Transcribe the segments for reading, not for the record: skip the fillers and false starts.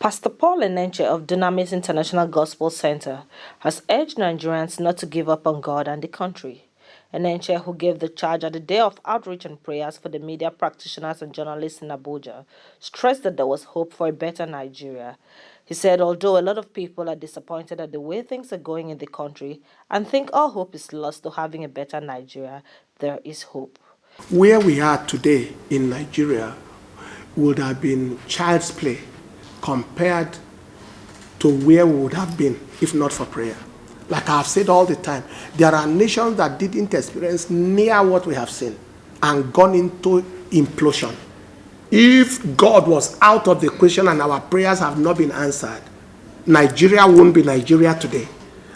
Pastor Paul Enenche of Dunamis International Gospel Center has urged Nigerians not to give up on God and the country. Enenche, who gave the charge at the day of outreach and prayers for the media practitioners and journalists in Abuja, stressed that there was hope for a better Nigeria. He said although a lot of people are disappointed at the way things are going in the country and think all hope is lost to having a better Nigeria, there is hope. Where we are today in Nigeria would have been child's play compared to where we would have been if not for prayer. Like I've said all the time, there are nations that didn't experience near what we have seen and gone into implosion. If God was out of the question and our prayers have not been answered, Nigeria won't be Nigeria today.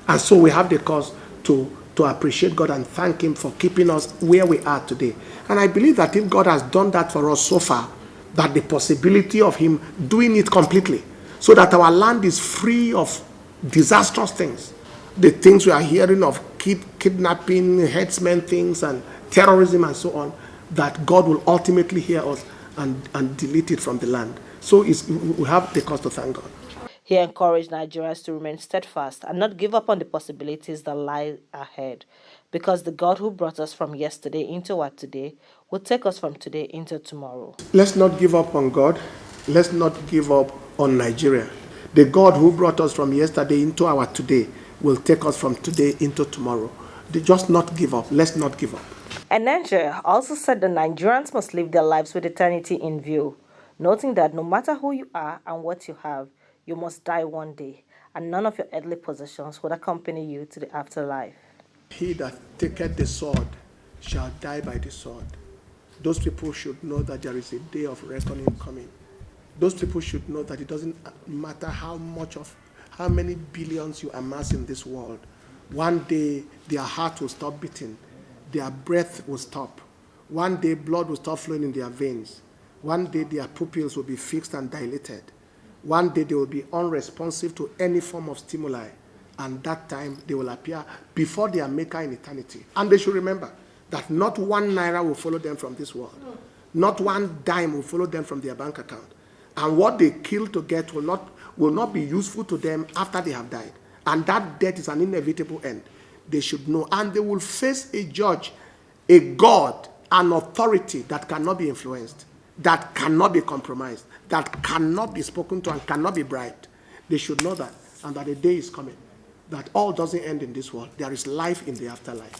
And so we have the cause to appreciate God and thank Him for keeping us where we are today. And I believe that if God has done that for us so far, that the possibility of Him doing it completely, so that our land is free of disastrous things, the things we are hearing of kidnapping, herdsmen things, and terrorism and so on, that God will ultimately hear us and delete it from the land. So we have the cause to thank God. He encouraged Nigerians to remain steadfast and not give up on the possibilities that lie ahead, because the God who brought us from yesterday into our today will take us from today into tomorrow. Let's not give up on God. Let's not give up on Nigeria. The God who brought us from yesterday into our today will take us from today into tomorrow. They just not give up. Let's not give up. Enenche also said the Nigerians must live their lives with eternity in view, noting that no matter who you are and what you have, you must die one day, and none of your earthly possessions would accompany you to the afterlife. He that taketh the sword shall die by the sword. Those people should know that there is a day of reckoning coming. Those people should know that it doesn't matter how many billions you amass in this world. One day their heart will stop beating, their breath will stop. One day blood will stop flowing in their veins. One day their pupils will be fixed and dilated. One day they will be unresponsive to any form of stimuli, and that time they will appear before their maker in eternity. And they should remember that not 1 naira will follow them from this world. Not 1 dime will follow them from their bank account. And what they kill to get will not be useful to them after they have died. And that death is an inevitable end. They should know. And they will face a judge, a God, an authority that cannot be influenced, that cannot be compromised, that cannot be spoken to and cannot be bribed. They should know that, and that a day is coming, that all doesn't end in this world. There is life in the afterlife.